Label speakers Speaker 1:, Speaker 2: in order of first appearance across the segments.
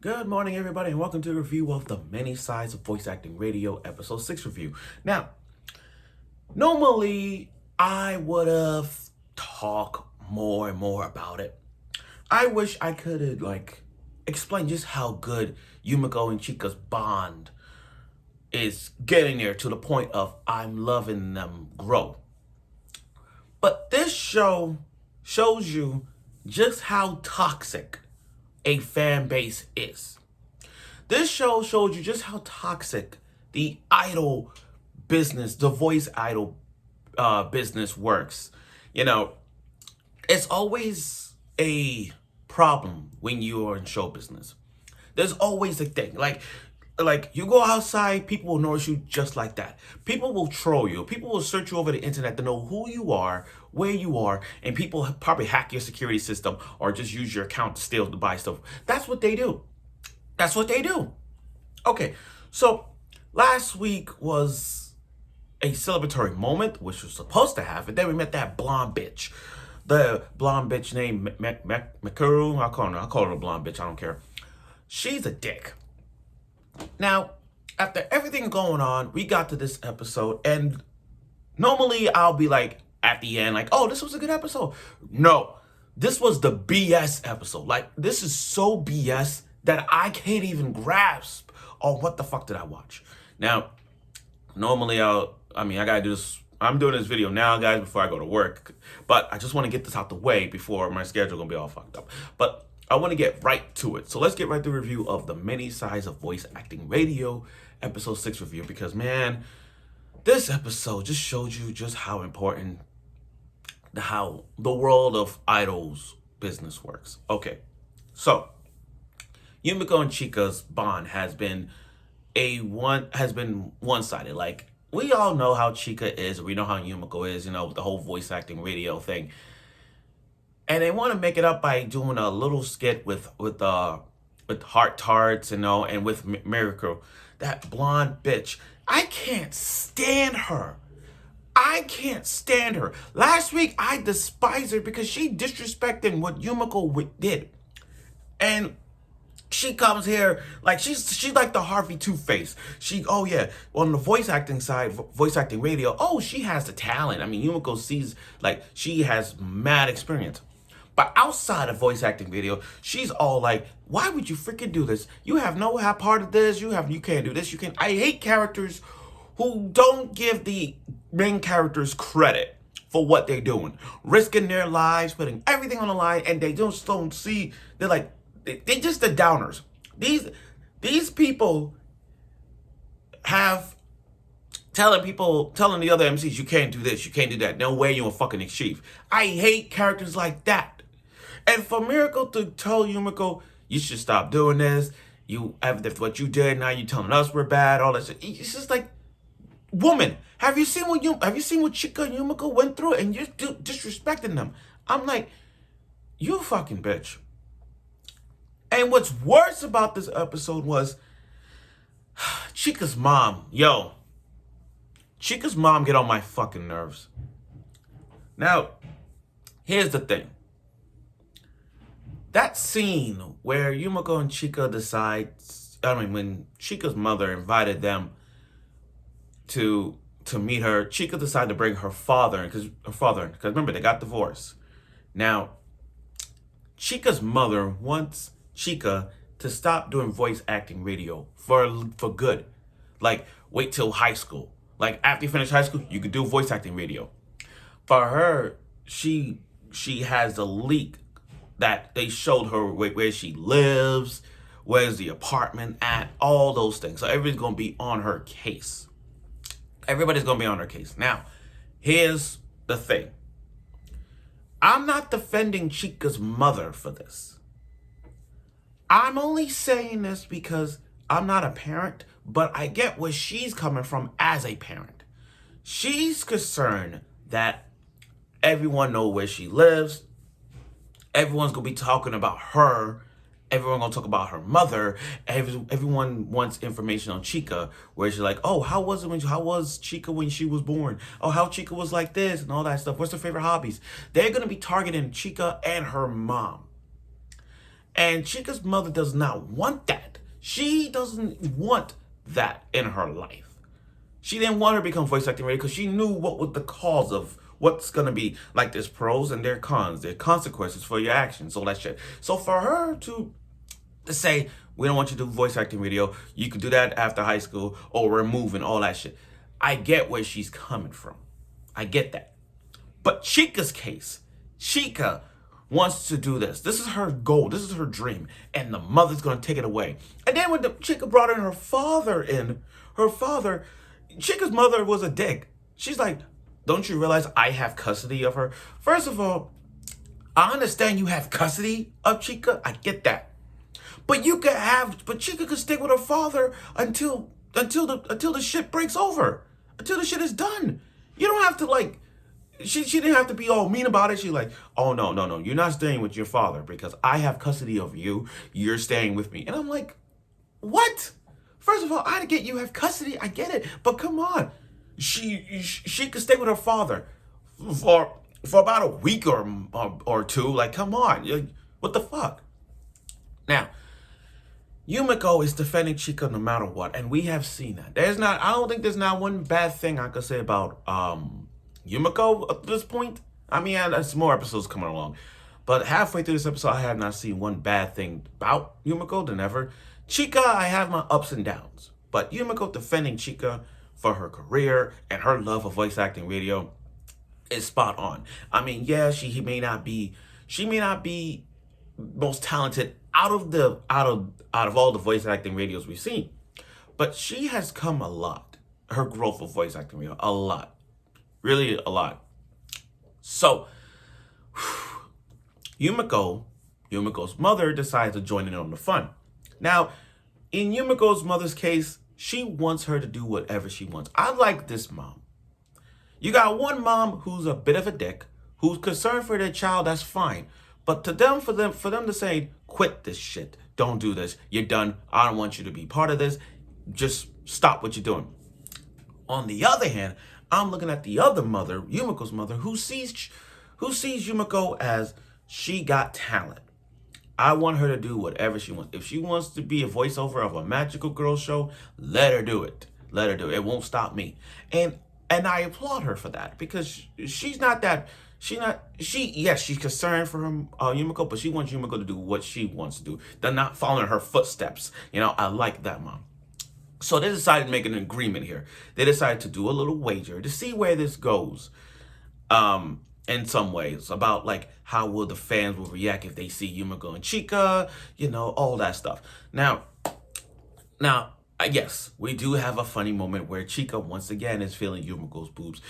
Speaker 1: Good morning, everybody, and welcome to the review of the Many Sides of Voice Acting Radio, Episode 6 review. Now, normally, I would have talked more and more about it. I wish I could have, explained just how good Yumiko and Chika's bond is getting there to the point of I'm loving them grow. But this show shows you just how toxic a fan base is. This show showed you just how toxic the idol business, the voice idol business works. You know, it's always a problem when you are in show business. There's always a thing. Like you go outside, people will notice you just like that. People will troll you. People will search you over the internet to know who you are, where you are, and people probably hack your security system or just use your account to steal to buy stuff. That's what they do. That's what they do. Okay, so last week was a celebratory moment, which was supposed to happen. Then we met that blonde bitch. The blonde bitch named Mikuru. I'll call her a blonde bitch. I don't care. She's a dick. Now, after everything going on, we got to this episode, and normally I'll be like, at the end, like, oh, this was a good episode. No, this was the BS episode. Like, this is so BS that I can't even grasp on what the fuck did I watch. Now, normally I gotta do this. I'm doing this video now, guys, before I go to work. But I just want to get this out the way before my schedule gonna be all fucked up. But I want to get right to it. So let's get right to the review of the Many Sides of Voice Acting Radio, Episode 6 review. Because, this episode just showed you just how important how the world of idols business works. Okay, so Yumiko and Chika's bond has been one-sided. Like, we all know how Chika is, we know how Yumiko is, with the whole voice acting radio thing. And they want to make it up by doing a little skit with Heart Tarts, and with Miracle, that blonde bitch. I can't stand her. I can't stand her. Last week, I despised her because she disrespected what Yumiko did. And she comes here like she's like the Harvey Two-Face. On the voice acting side, voice acting radio, she has the talent. Yumiko sees like she has mad experience. But outside of voice acting video, she's all like, why would you freaking do this? You have no part of this. You can't do this. I hate characters who don't give the main characters credit for what they're doing. Risking their lives, putting everything on the line, and they just don't see. They're just the downers. These people have telling the other MCs, you can't do this, you can't do that. No way you will fucking achieve. I hate characters like that. And for Miracle to tell Yumiko, you should stop doing this. What you did, now you telling us we're bad, all that shit. It's just like, woman, have you seen what Chika and Yumiko went through, and you're disrespecting them? I'm like, you fucking bitch. And what's worse about this episode was Chika's mom. Chika's mom get on my fucking nerves. Now, here's the thing. That scene where Yumiko and Chika when Chika's mother invited them to meet her, Chika decided to bring her father, because remember, they got divorced. Now, Chika's mother wants Chika to stop doing voice acting radio for good. Like, wait till high school. Like, after you finish high school, you could do voice acting radio. For her, she has a leak that they showed her where she lives, where's the apartment at, all those things. So everybody's going to be on her case. Everybody's going to be on her case. Now, here's the thing. I'm not defending Chika's mother for this. I'm only saying this because I'm not a parent, but I get where she's coming from as a parent. She's concerned that everyone knows where she lives. Everyone's going to be talking about her. Everyone's going to talk about her mother. Everyone wants information on Chika, where she's like, oh, how was Chika when she was born? Oh, how Chika was like this and all that stuff. What's her favorite hobbies? They're going to be targeting Chika and her mom. And Chika's mother does not want that. She doesn't want that in her life. She didn't want her to become voice acting ready because she knew what was the cause of what's gonna be like. There's pros and there are cons. There are consequences for your actions, all that shit. So for her to say, we don't want you to do voice acting video, you could do that after high school, or we're moving, all that shit. I get where she's coming from. I get that. But Chika's case, Chika wants to do this. This is her goal. This is her dream. And the mother's going to take it away. And then when the Chika brought her father in, Chika's mother was a dick. She's like, don't you realize I have custody of her? First of all, I understand you have custody of Chika. I get that. But Chika could stay with her father until the shit breaks over. Until the shit is done. You don't have to she didn't have to be all mean about it. She's like, oh, no, you're not staying with your father because I have custody of you. You're staying with me. And I'm like, what? First of all, I get you have custody. I get it. But come on. She could stay with her father for about a week or two. Like, come on. What the fuck? Now, Yumiko is defending Chika no matter what. And we have seen that. I don't think there's not one bad thing I could say about Yumiko at this point. I mean, there's more episodes coming along. But halfway through this episode, I have not seen one bad thing about Yumiko than ever. Chika, I have my ups and downs. But Yumiko defending Chika for her career and her love of voice acting radio is spot on. I mean, yeah, she may not be most talented out of all the voice acting radios we've seen. But she has come a lot. Her growth of voice acting radio, a lot. Really a lot. So, Yumiko's mother decides to join in on the fun. Now, in Yumiko's mother's case, she wants her to do whatever she wants. I like this mom. You got one mom who's a bit of a dick, who's concerned for their child, that's fine. But for them to say, quit this shit, don't do this, you're done, I don't want you to be part of this, just stop what you're doing. On the other hand, I'm looking at the other mother, Yumiko's mother, who sees Yumiko as she got talent. I want her to do whatever she wants. If she wants to be a voiceover of a magical girl show, let her do it. Let her do it. It won't stop me. And I applaud her for that because she's concerned for Yumiko, but she wants Yumiko to do what she wants to do. They're not following her footsteps. I like that mom. So they decided to make an agreement here. They decided to do a little wager to see where this goes. In some ways, about how will the fans will react if they see Yumiko and Chika, all that stuff. Now, yes, we do have a funny moment where Chika once again is feeling Yumiko's boobs.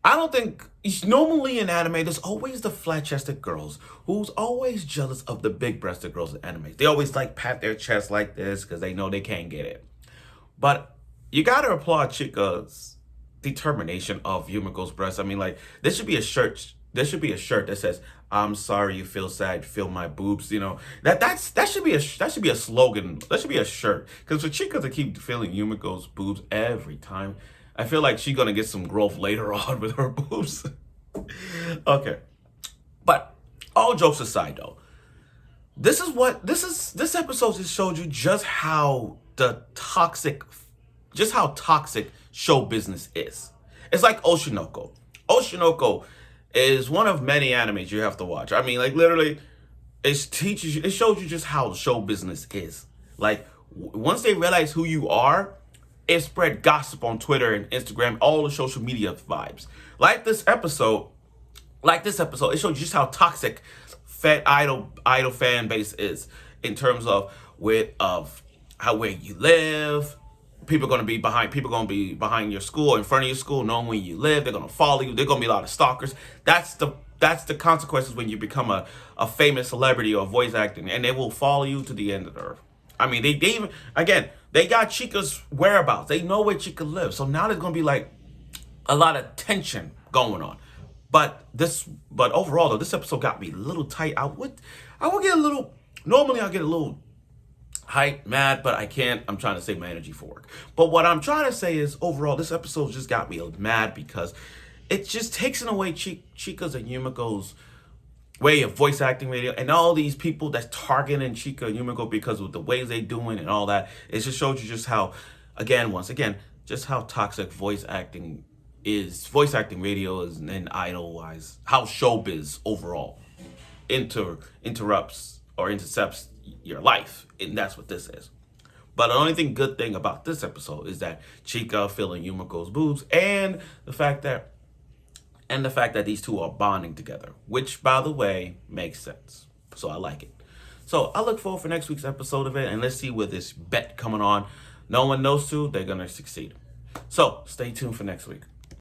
Speaker 1: I don't think, normally in anime, there's always the flat-chested girls who's always jealous of the big-breasted girls in anime. They always pat their chest like this because they know they can't get it. But you gotta applaud Chika's determination of Yumiko's breasts. I mean, there should be a shirt. There should be a shirt that says, "I'm sorry you feel sad, feel my boobs." That should be a slogan. That should be a shirt. Because for Chika to keep feeling Yumiko's boobs every time, I feel like she's gonna get some growth later on with her boobs. Okay, but all jokes aside, though, this episode just showed you just how toxic show business is. It's like Oshinoko. Oshinoko is one of many animes you have to watch. I mean, literally, it shows you just how show business is. Once they realize who you are, it spread gossip on Twitter and Instagram, all the social media vibes. Like this episode, it shows you just how toxic idol fan base is in terms of where you live. People are going to be behind your school, in front of your school, knowing where you live. They're going to follow you. They're going to be a lot of stalkers. That's the consequences when you become a famous celebrity or voice acting, and they will follow you to the end of the earth. I mean, they got Chika's whereabouts. They know where Chika lives. So now there's going to be a lot of tension going on. But overall, though, this episode got me a little tight. Normally I get a little hype, mad, but I can't. I'm trying to save my energy for work. But what I'm trying to say is, overall, this episode just got me mad because it just takes in away Chika's and Yumiko's way of voice acting radio, and all these people that's targeting Chika and Yumiko because of the ways they doing and all that. It just shows you just how, again, once again, just how toxic voice acting radio is, and idol wise, how showbiz overall interrupts or intercepts your life, and that's what this is. But the only good thing about this episode is that Chika feeling Yumiko's boobs, and the fact that these two are bonding together, which, by the way, makes sense. So I like it. So I look forward for next week's episode of it, and let's see where this bet coming on. No one knows to, they're gonna succeed. So stay tuned for next week.